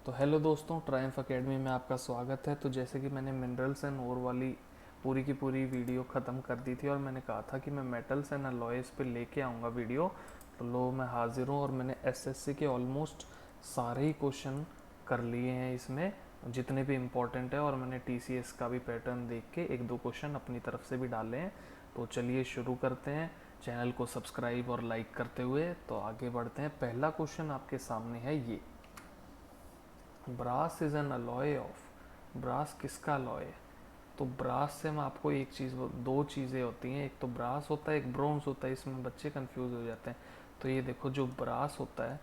तो हेलो दोस्तों, Triumph academy में आपका स्वागत है। तो जैसे कि मैंने मिनरल्स एंड ओर वाली पूरी की पूरी वीडियो ख़त्म कर दी थी और मैंने कहा था कि मैं मेटल्स एंड अलॉयज़ पे लेके आऊँगा वीडियो। तो लो मैं हाजिर हूँ और मैंने एसएससी के ऑलमोस्ट सारे ही क्वेश्चन कर लिए हैं इसमें, जितने भी इम्पोर्टेंट है। और मैंने टीसीएस का भी पैटर्न देख के एक दो क्वेश्चन अपनी तरफ से भी डाले हैं। तो चलिए शुरू करते हैं, चैनल को सब्सक्राइब और लाइक करते हुए। तो आगे बढ़ते हैं। पहला क्वेश्चन आपके सामने है ये, brass is an alloy of. Brass किसका अलॉय है? तो ब्रास से मैं आपको एक चीज़, दो चीज़ें होती हैं, एक तो ब्रास होता है, एक ब्रोंज होता है। इसमें बच्चे कंफ्यूज हो जाते हैं। तो ये देखो, जो ब्रास होता है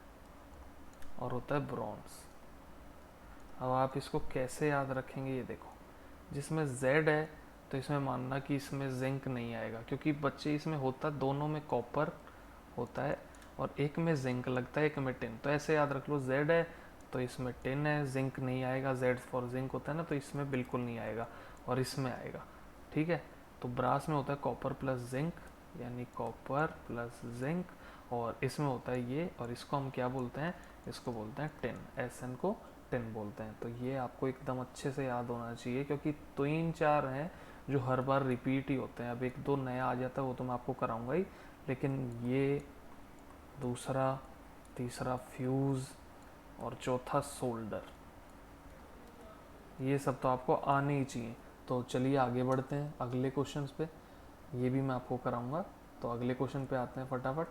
और होता है ब्रॉन्ज। अब आप इसको कैसे याद रखेंगे, ये देखो, जिसमें जेड है तो इसमें मानना कि इसमें जिंक नहीं आएगा, क्योंकि बच्चे इसमें होता दोनों में कॉपर होता है और एक में जिंक लगता है, एक में टिन। तो ऐसे याद रख लो, जेड है तो इसमें टिन है, जिंक नहीं आएगा। जेड फॉर जिंक होता है ना, तो इसमें बिल्कुल नहीं आएगा और इसमें आएगा। ठीक है। तो ब्रास में होता है कॉपर प्लस जिंक, यानी कॉपर प्लस जिंक। और इसमें होता है ये, और इसको हम क्या बोलते हैं? इसको बोलते हैं टिन। एस एन को टिन बोलते हैं। तो ये आपको एकदम अच्छे से याद होना चाहिए, क्योंकि तीन चार हैं जो हर बार रिपीट ही होते हैं। अब एक दो नया आ जाता है वो तो मैं आपको कराऊंगा ही, लेकिन ये दूसरा, तीसरा फ्यूज़ और चौथा सोल्डर, ये सब तो आपको आने ही चाहिए। तो चलिए आगे बढ़ते हैं अगले क्वेश्चन पे, ये भी मैं आपको कराऊंगा। तो अगले क्वेश्चन पे आते हैं फटाफट।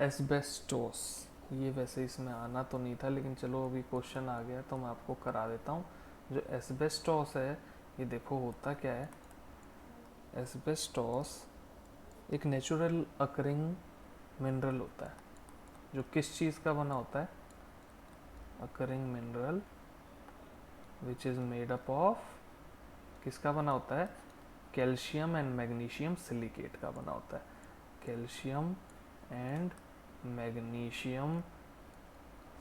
एस्बेस्टोस, ये वैसे इसमें आना तो नहीं था, लेकिन चलो अभी क्वेश्चन आ गया तो मैं आपको करा देता हूँ। जो एस्बेस्टोस है, ये देखो होता क्या है। एस्बेस्टोस एक नेचुरल अकरिंग मिनरल होता है, जो किस चीज़ का बना होता है? Occurring mineral which is made up of, किसका बना होता है? कैल्शियम एंड मैग्नीशियम सिलिकेट का बना होता है। कैल्शियम एंड मैग्नीशियम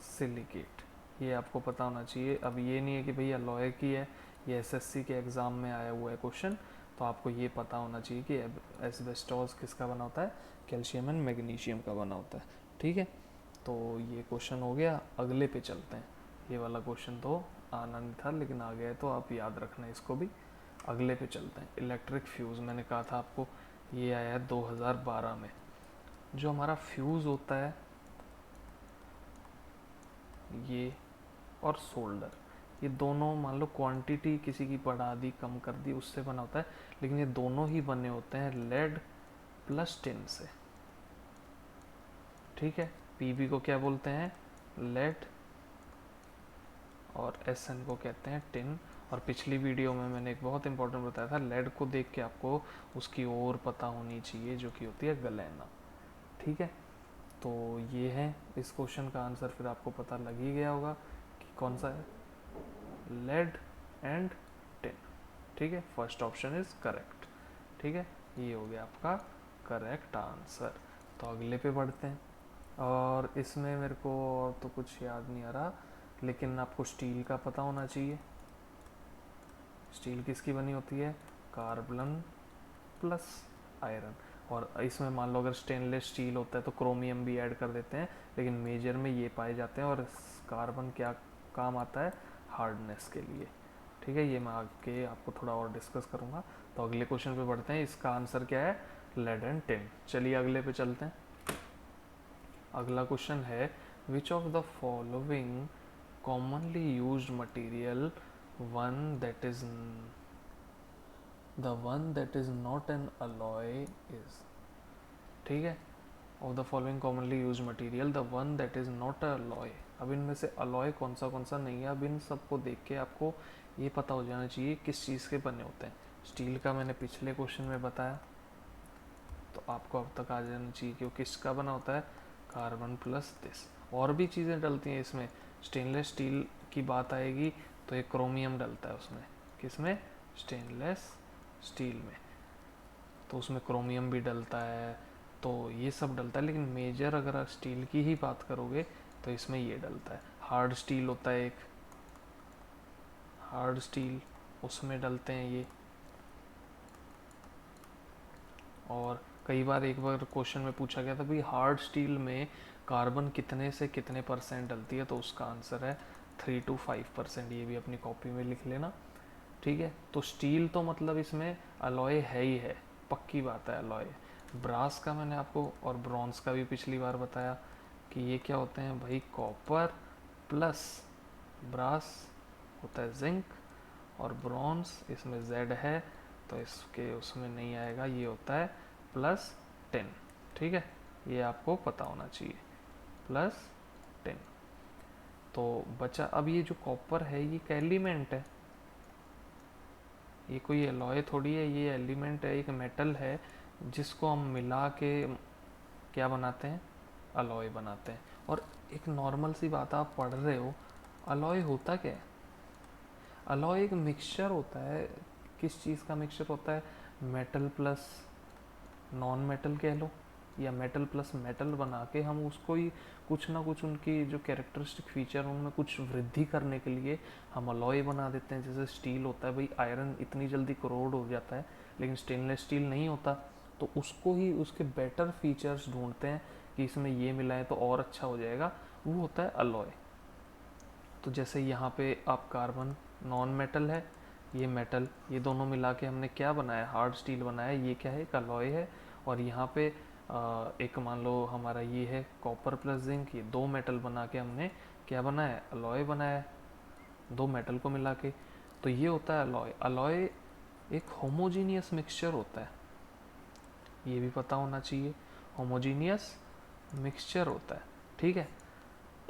सिलिकेट, ये आपको पता होना चाहिए। अब ये नहीं है कि भैया लॉय की है, ये एसएससी के एग्ज़ाम में आया हुआ है क्वेश्चन, तो आपको ये पता होना चाहिए कि एस्बेस्टोस किसका बना होता है? कैल्शियम एंड मैग्नीशियम का बना होता है। ठीक है। तो ये क्वेश्चन हो गया, अगले पे चलते हैं। ये वाला क्वेश्चन तो आना नहीं था, लेकिन आ गया है तो आप याद रखना इसको भी। अगले पे चलते हैं। इलेक्ट्रिक फ्यूज़, मैंने कहा था आपको ये आया है 2012 में। जो हमारा फ्यूज़ होता है ये, और सोल्डर, ये दोनों मान लो क्वांटिटी किसी की बढ़ा दी कम कर दी उससे बना होता है, लेकिन ये दोनों ही बने होते हैं लेड प्लस टिन से। ठीक है। पीबी को क्या बोलते हैं? लेड, और एस एन को कहते हैं टिन। और पिछली वीडियो में मैंने एक बहुत इंपॉर्टेंट बताया था, लेड को देख के आपको उसकी और पता होनी चाहिए, जो कि होती है गलेना। ठीक है। तो ये है, इस क्वेश्चन का आंसर फिर आपको पता लग ही गया होगा कि कौन सा है, लेड एंड टिन। ठीक है, फर्स्ट ऑप्शन इज करेक्ट। ठीक है, ये हो गया आपका करेक्ट आंसर। तो अगले पे बढ़ते हैं। और इसमें मेरे को और तो कुछ याद नहीं आ रहा, लेकिन आपको स्टील का पता होना चाहिए। स्टील किसकी बनी होती है? Carbon plus iron. और इसमें मान लो अगर स्टेनलेस स्टील होता है तो क्रोमियम भी ऐड कर देते हैं, लेकिन मेजर में ये पाए जाते हैं। और कार्बन क्या काम आता है? हार्डनेस के लिए। ठीक है, ये मैं आगे आपको थोड़ा और डिस्कस करूँगा। तो अगले क्वेश्चन पे बढ़ते हैं। इसका आंसर क्या है? Lead and tin. चलिए अगले पे चलते हैं। अगला क्वेश्चन है, which of the following commonly used material one that is the one that is not an alloy is. ठीक है। Of the following commonly use material the one that is not a alloy. अब इनमें से alloy कौन सा नहीं है। अब इन सबको देख के आपको ये पता हो जाना चाहिए किस चीज़ के बने होते हैं। स्टील का मैंने पिछले क्वेश्चन में बताया, तो आपको अब तक आ जाना चाहिए कि वो किसका बना होता है? Carbon plus this. और भी चीज़ें डलती हैं इसमें। स्टेनलेस स्टील की बात आएगी तो एक क्रोमियम डलता है उसमें। किसमें? स्टेनलेस स्टील में। तो उसमें क्रोमियम भी डलता है, तो ये सब डलता है। लेकिन मेजर अगर स्टील की ही बात करोगे तो इसमें ये डलता है। हार्ड स्टील होता है एक, हार्ड स्टील, उसमें डलते हैं ये। और कई बार, एक बार क्वेश्चन में पूछा गया था भाई हार्ड स्टील में कार्बन कितने से कितने परसेंट डलती है, तो उसका आंसर है 3 to 5%। ये भी अपनी कॉपी में लिख लेना, ठीक है। तो स्टील तो मतलब इसमें अलॉय है ही है, पक्की बात है अलॉय। ब्रास का मैंने आपको और ब्रॉन्ज का भी पिछली बार बताया कि ये क्या होते हैं भाई, कॉपर प्लस ब्रास होता है जिंक, और ब्रॉन्ज इसमें जेड है तो इसके उसमें नहीं आएगा, ये होता है प्लस 10, ठीक है। ये आपको पता होना चाहिए, प्लस 10। तो बचा अब ये जो कॉपर है ये एक एलिमेंट है, ये कोई एलॉय थोड़ी है, ये एलिमेंट है, एक मेटल है जिसको हम मिला के क्या बनाते हैं, अलॉय बनाते हैं। और एक नॉर्मल सी बात आप पढ़ रहे हो, अलॉय होता क्या है, अलॉय एक मिक्सचर होता है। किस चीज़ का मिक्सचर होता है, मेटल प्लस नॉन मेटल कह लो, या मेटल प्लस मेटल बना के हम उसको ही कुछ ना कुछ उनकी जो कैरेक्टरिस्टिक फीचर उनमें कुछ वृद्धि करने के लिए हम अलॉय बना देते हैं। जैसे स्टील होता है भाई, आयरन इतनी जल्दी करोड हो जाता है लेकिन स्टेनलेस स्टील नहीं होता, तो उसको ही उसके बेटर फीचर्स ढूंढते हैं कि इसमें ये मिलाएं तो और अच्छा हो जाएगा, वो होता है अलॉय। तो जैसे यहाँ पे आप कार्बन नॉन मेटल है, ये मेटल, ये दोनों मिला के हमने क्या बनाया, हार्ड स्टील बनाया, ये क्या है, एक अलॉय है। और यहाँ पे एक मान लो हमारा ये है कॉपर प्लस जिंक, ये दो मेटल बना के हमने क्या बनाया, अलॉय बनाया है, दो मेटल को मिला के। तो ये होता है अलॉय। अलॉय एक होमोजीनियस मिक्सचर होता है, ये भी पता होना चाहिए, होमोजीनियस मिक्सचर होता है, ठीक है।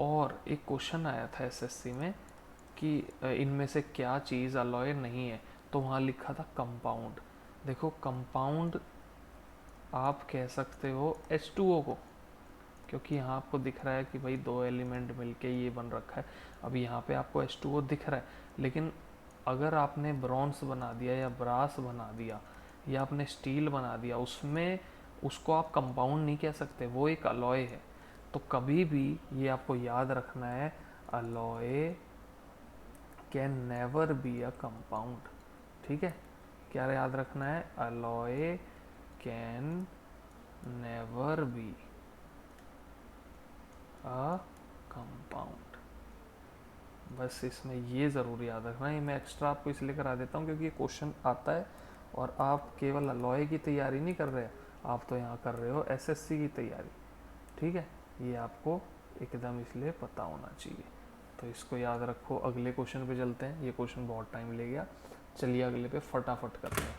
और एक क्वेश्चन आया था एसएससी में कि इनमें से क्या चीज़ अलॉय नहीं है, तो वहाँ लिखा था कंपाउंड। देखो कंपाउंड आप कह सकते हो H2O को, क्योंकि यहाँ आपको दिख रहा है कि भाई दो एलिमेंट मिलके ये बन रखा है। अब यहाँ पे आपको H2O दिख रहा है, लेकिन अगर आपने ब्रॉन्ज बना दिया या ब्रास बना दिया या आपने स्टील बना दिया, उसमें उसको आप कंपाउंड नहीं कह सकते, वो एक अलॉय है। तो कभी भी ये आपको याद रखना है, alloy can never be a compound, ठीक है। क्या याद रखना है, alloy can never be a compound. बस इसमें ये ज़रूर याद रखना है, ये मैं एक्स्ट्रा आपको इसलिए करा देता हूँ क्योंकि ये क्वेश्चन आता है और आप केवल अलॉय की तैयारी नहीं कर रहे, आप तो यहाँ कर रहे हो एसएससी की तैयारी, ठीक है। ये आपको एकदम इसलिए पता होना चाहिए, तो इसको याद रखो। अगले क्वेश्चन पे चलते हैं, ये क्वेश्चन बहुत टाइम ले गया, चलिए अगले पे फटाफट करते हैं।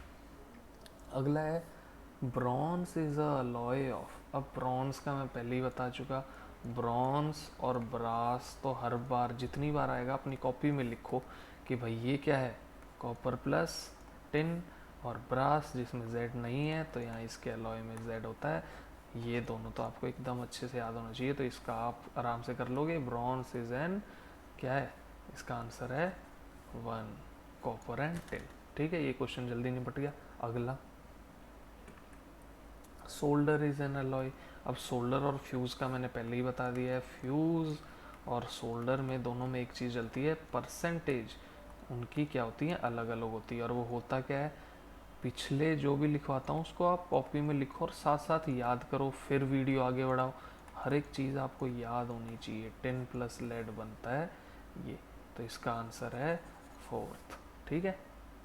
अगला है bronze is a alloy of. अब ब्रॉन्ज का मैं पहले ही बता चुका, ब्रॉन्ज और ब्रास तो हर बार जितनी बार आएगा अपनी कॉपी में लिखो कि भाई ये क्या है, कॉपर प्लस टिन, और ब्रास जिसमें जेड नहीं है तो यहाँ इसके अलॉय में जेड होता है। ये दोनों तो आपको एकदम अच्छे से याद होना चाहिए, तो इसका आप आराम से कर लोगे। ब्रॉन्ज इज एन क्या है, इसका आंसर है 1, कॉपर एंड टिन, ठीक है। ये क्वेश्चन जल्दी निपट गया। अगला सोल्डर इज एन अलॉय। अब सोल्डर और फ्यूज़ का मैंने पहले ही बता दिया है, फ्यूज़ और सोल्डर में दोनों में एक चीज़ चलती है, परसेंटेज उनकी क्या होती है, अलग अलग होती है। और वो होता क्या है, पिछले जो भी लिखवाता हूँ उसको आप कॉपी में लिखो और साथ साथ याद करो, फिर वीडियो आगे बढ़ाओ। हर एक चीज़ आपको याद होनी चाहिए। 10 प्लस लेड बनता है ये, तो इसका आंसर है 4th, ठीक है।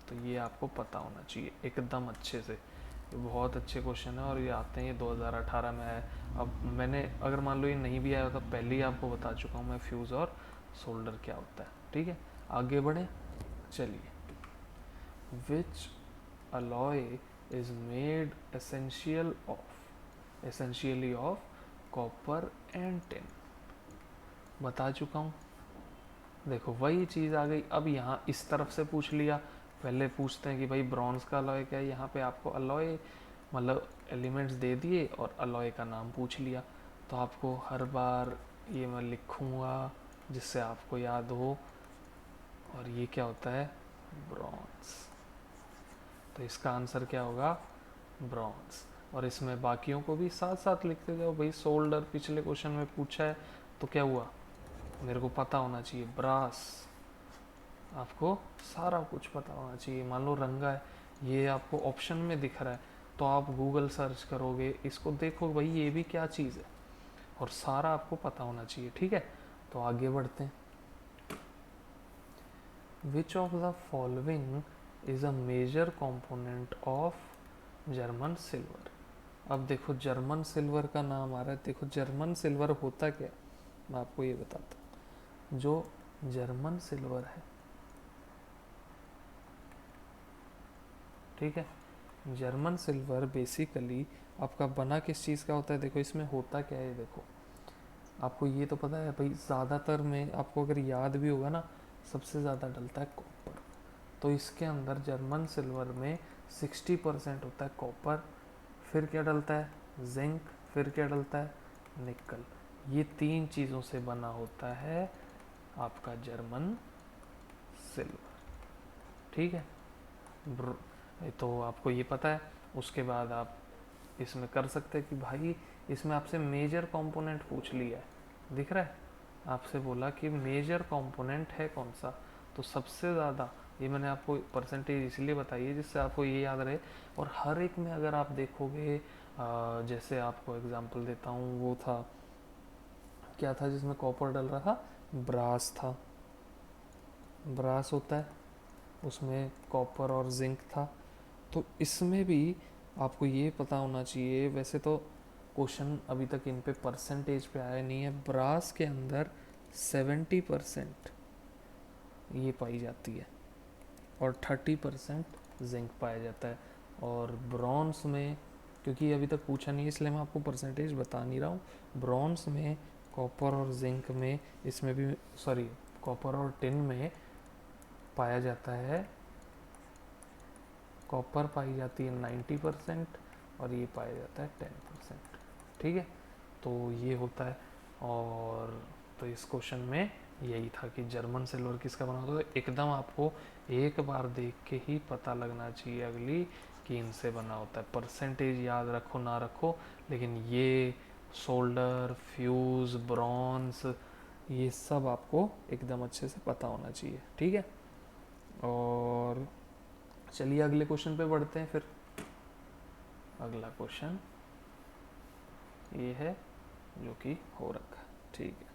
तो ये आपको पता होना चाहिए एकदम अच्छे से। ये बहुत अच्छे क्वेश्चन है और ये आते हैं, ये 2018 में है। अब मैंने अगर मान लो ये नहीं भी आया तो पहले ही आपको बता चुका हूँ मैं फ्यूज़ और सोल्डर क्या होता है, ठीक है। आगे बढ़े, चलिए। विच alloy is made essentially of copper and tin, बता चुका हूँ। देखो वही चीज़ आ गई, अब यहाँ इस तरफ से पूछ लिया, पहले पूछते हैं कि भाई ब्रॉन्ज का अलॉय क्या है, यहाँ पे आपको अलॉय मतलब एलिमेंट्स दे दिए और अलॉय का नाम पूछ लिया। तो आपको हर बार ये मैं लिखूँगा जिससे आपको याद हो, और ये क्या होता है, ब्रॉन्ज। तो इसका आंसर क्या होगा, ब्रॉन्ज। और इसमें बाकियों को भी साथ साथ लिखते जाओ। भाई सोल्डर पिछले क्वेश्चन में पूछा है तो क्या हुआ, मेरे को पता होना चाहिए। ब्रास आपको सारा कुछ पता होना चाहिए। मान लो रंगा है, ये आपको ऑप्शन में दिख रहा है तो आप गूगल सर्च करोगे, इसको देखो भाई ये भी क्या चीज़ है, और सारा आपको पता होना चाहिए, ठीक है। तो आगे बढ़ते हैं। Which of the following is a major component of German silver. अब देखो जर्मन सिल्वर का नाम आ रहा है, देखो जर्मन सिल्वर होता क्या है, मैं आपको ये बताता हूँ। जो जर्मन सिल्वर है, ठीक है, जर्मन सिल्वर बेसिकली आपका बना किस चीज़ का होता है, देखो इसमें होता क्या है, देखो आपको ये तो पता है भाई, ज़्यादातर में आपको अगर याद भी होगा ना, सबसे ज़्यादा डलता है कॉपर। तो इसके अंदर जर्मन सिल्वर में 60% होता है कॉपर, फिर क्या डलता है जिंक, फिर क्या डलता है निकल। ये तीन चीज़ों से बना होता है आपका जर्मन सिल्वर, ठीक है। तो आपको ये पता है। उसके बाद आप इसमें कर सकते हैं कि भाई इसमें आपसे मेजर कंपोनेंट पूछ लिया है, दिख रहा है, आपसे बोला कि मेजर कंपोनेंट है कौन सा, तो सबसे ज़्यादा, ये मैंने आपको परसेंटेज इसलिए बताई है जिससे आपको ये याद रहे। और हर एक में अगर आप देखोगे, जैसे आपको एग्जांपल देता हूँ, वो था क्या था जिसमें कॉपर डल रहा था, ब्रास था, ब्रास होता है, उसमें कॉपर और जिंक था। तो इसमें भी आपको ये पता होना चाहिए, वैसे तो क्वेश्चन अभी तक इन पे परसेंटेज पे आया नहीं है, ब्रास के अंदर 70% ये पाई जाती है और 30% जिंक पाया जाता है। और ब्रॉन्ज में, क्योंकि अभी तक पूछा नहीं है इसलिए मैं आपको परसेंटेज बता नहीं रहा हूँ, ब्रॉन्ज में, कॉपर और जिंक में, इसमें भी सॉरी कॉपर और टिन में पाया जाता है, कॉपर पाई जाती है 90% और ये पाया जाता है 10%, ठीक है। तो ये होता है। और तो इस क्वेश्चन में यही था कि जर्मन सिल्वर किसका बना होता है, तो एकदम आपको एक बार देख के ही पता लगना चाहिए अगली कि इनसे बना होता है। परसेंटेज याद रखो ना रखो, लेकिन ये सोल्डर, फ्यूज, ब्रॉन्ज, ये सब आपको एकदम अच्छे से पता होना चाहिए, ठीक है। और चलिए अगले क्वेश्चन पे बढ़ते हैं फिर। अगला क्वेश्चन ये है जो कि हो रखा है, ठीक है।